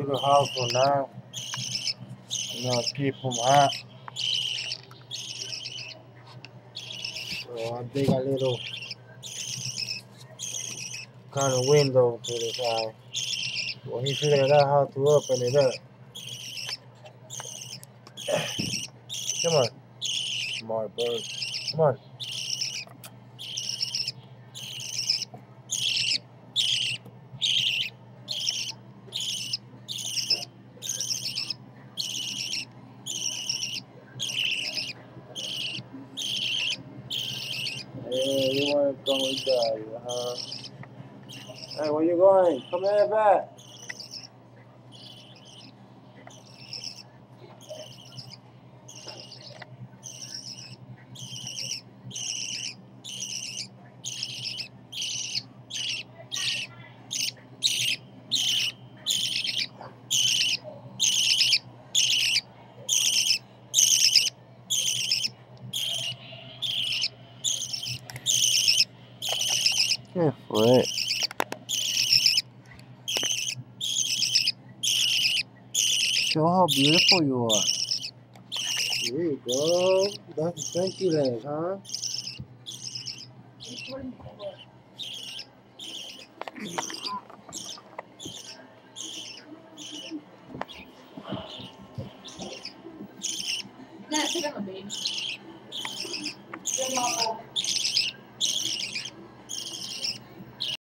the house for now. You know, keep them hot. So I dig a little kind of window to the side. Well, he figured out how to open it up. Come on. Smart bird. Come on. Hey, you want to come with Daddy, huh? Hey, where you going? Come here back. Yeah, right. Show how beautiful you are. There you go. That's a stinky leg, huh? Nah, sit down, baby.